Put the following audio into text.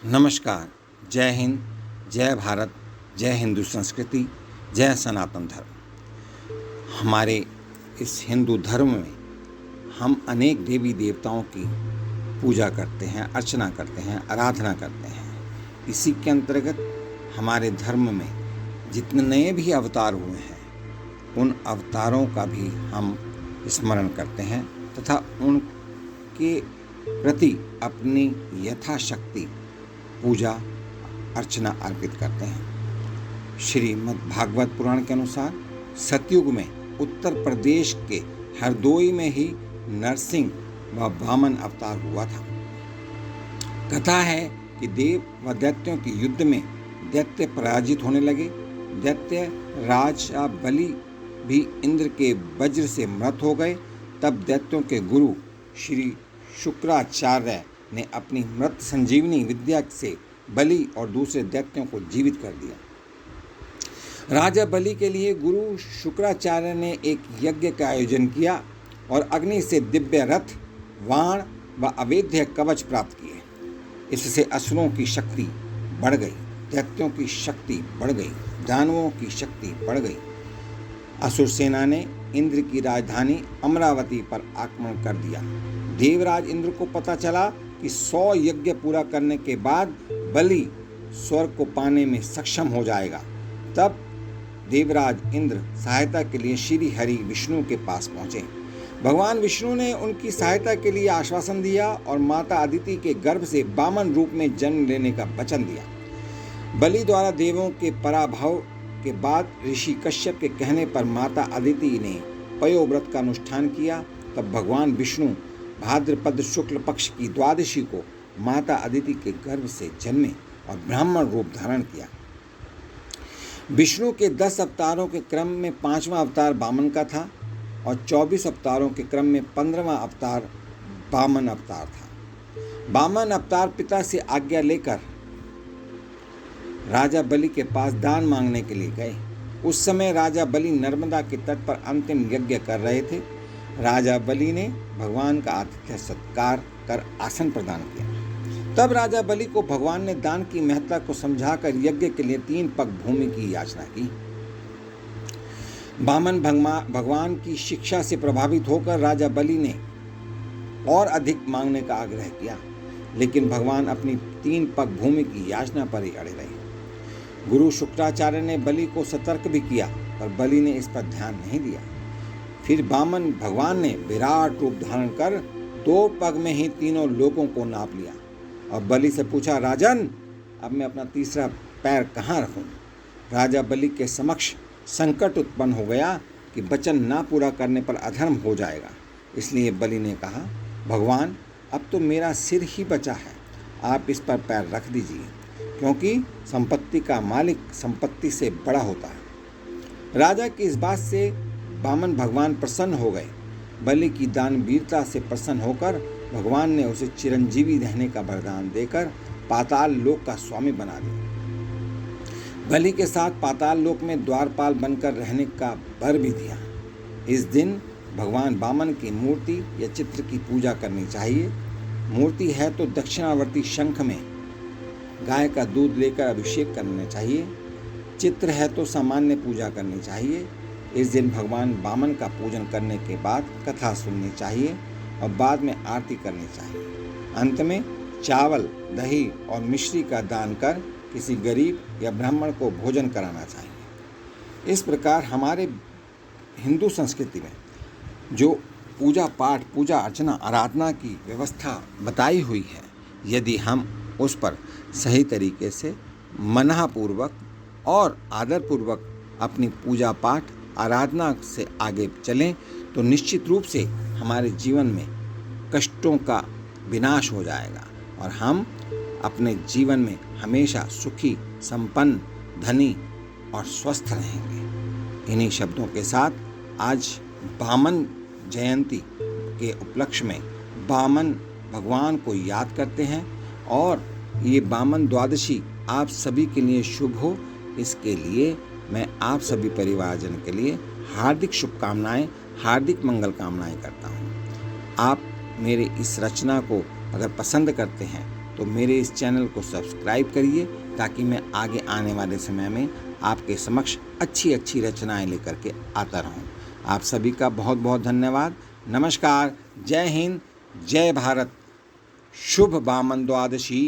नमस्कार। जय हिंद, जय भारत, जय हिंदू संस्कृति, जय सनातन धर्म। हमारे इस हिंदू धर्म में हम अनेक देवी देवताओं की पूजा करते हैं, अर्चना करते हैं, आराधना करते हैं। इसी के अंतर्गत हमारे धर्म में जितने भी अवतार हुए हैं उन अवतारों का भी हम स्मरण करते हैं तथा उनके प्रति अपनी यथाशक्ति पूजा अर्चना अर्पित करते हैं। श्रीमद् भागवत पुराण के अनुसार सतयुग में उत्तर प्रदेश के हरदोई में ही नरसिंह व वामन अवतार हुआ था। कथा है कि देव व दैत्यों के युद्ध में दैत्य पराजित होने लगे। दैत्य राजा बलि भी इंद्र के वज्र से मृत हो गए। तब दैत्यों के गुरु श्री शुक्राचार्य ने अपनी मृत संजीवनी विद्या से बलि और दूसरे दैत्यों को जीवित कर दिया। राजा बलि के लिए गुरु शुक्राचार्य ने एक यज्ञ का आयोजन किया और अग्नि से दिव्य रथ, वाण व अवेद्य कवच प्राप्त किए। इससे असुरों की शक्ति बढ़ गई, दैत्यों की शक्ति बढ़ गई, दानवों की शक्ति बढ़ गई। असुर सेना ने इंद्र की राजधानी अमरावती पर आक्रमण कर दिया। देवराज इंद्र को पता चला कि 100 यज्ञ पूरा करने के बाद बलि स्वर्ग को पाने में सक्षम हो जाएगा। तब देवराज इंद्र सहायता के लिए श्री हरि विष्णु के पास पहुंचे। भगवान विष्णु ने उनकी सहायता के लिए आश्वासन दिया और माता अदिति के गर्भ से वामन रूप में जन्म लेने का वचन दिया। बलि द्वारा देवों के पराभव के बाद ऋषि कश्यप के कहने पर माता अदिति ने पयोव्रत का अनुष्ठान किया। तब भगवान विष्णु भाद्रपद शुक्ल पक्ष की द्वादशी को माता अदिति के गर्भ से जन्मे और ब्राह्मण रूप धारण किया। विष्णु के 10 अवतारों के क्रम में 5वां अवतार वामन का था और 24 अवतारों के क्रम में 15वां अवतार वामन अवतार था। वामन अवतार पिता से आज्ञा लेकर राजा बलि के पास दान मांगने के लिए गए। उस समय राजा बलि नर्मदा के तट पर अंतिम यज्ञ कर रहे थे। राजा बलि ने भगवान का आतिथ्य सत्कार कर आसन प्रदान किया। तब राजा बलि को भगवान ने दान की महत्ता को समझाकर यज्ञ के लिए 3 पग भूमि की याचना की। वामन भगवान की शिक्षा से प्रभावित होकर राजा बलि ने और अधिक मांगने का आग्रह किया, लेकिन भगवान अपनी 3 पग भूमि की याचना पर ही अड़े रहे। गुरु शुक्राचार्य ने बलि को सतर्क भी किया, पर बलि ने इस पर ध्यान नहीं दिया। फिर वामन भगवान ने विराट रूप धारण कर 2 पग में ही तीनों लोगों को नाप लिया और बलि से पूछा, राजन, अब मैं अपना तीसरा पैर कहाँ रखूं? राजा बलि के समक्ष संकट उत्पन्न हो गया कि वचन ना पूरा करने पर अधर्म हो जाएगा। इसलिए बलि ने कहा, भगवान, अब तो मेरा सिर ही बचा है, आप इस पर पैर रख दीजिए, क्योंकि संपत्ति का मालिक संपत्ति से बड़ा होता है। राजा की इस बात से वामन भगवान प्रसन्न हो गए। बलि की दानवीरता से प्रसन्न होकर भगवान ने उसे चिरंजीवी रहने का वरदान देकर पाताल लोक का स्वामी बना दिया। बलि के साथ पाताल लोक में द्वारपाल बनकर रहने का वर भी दिया। इस दिन भगवान वामन की मूर्ति या चित्र की पूजा करनी चाहिए। मूर्ति है तो दक्षिणावर्ती शंख में गाय का दूध लेकर अभिषेक करना चाहिए। चित्र है तो सामान्य पूजा करनी चाहिए। इस दिन भगवान वामन का पूजन करने के बाद कथा सुननी चाहिए और बाद में आरती करनी चाहिए। अंत में चावल, दही और मिश्री का दान कर किसी गरीब या ब्राह्मण को भोजन कराना चाहिए। इस प्रकार हमारे हिंदू संस्कृति में जो पूजा पाठ, पूजा अर्चना, आराधना की व्यवस्था बताई हुई है, यदि हम उस पर सही तरीके से मनःपूर्वक और आदरपूर्वक अपनी पूजा पाठ आराधना से आगे चलें तो निश्चित रूप से हमारे जीवन में कष्टों का विनाश हो जाएगा और हम अपने जीवन में हमेशा सुखी, संपन्न, धनी और स्वस्थ रहेंगे। इन्हीं शब्दों के साथ आज वामन जयंती के उपलक्ष्य में वामन भगवान को याद करते हैं और ये वामन द्वादशी आप सभी के लिए शुभ हो, इसके लिए मैं आप सभी परिवारजन के लिए हार्दिक शुभकामनाएं, हार्दिक मंगल कामनाएं करता हूं। आप मेरे इस रचना को अगर पसंद करते हैं तो मेरे इस चैनल को सब्सक्राइब करिए ताकि मैं आगे आने वाले समय में आपके समक्ष अच्छी अच्छी रचनाएं लेकर के आता रहूं। आप सभी का बहुत बहुत धन्यवाद। नमस्कार। जय हिंद, जय भारत। शुभ वामन द्वादशी।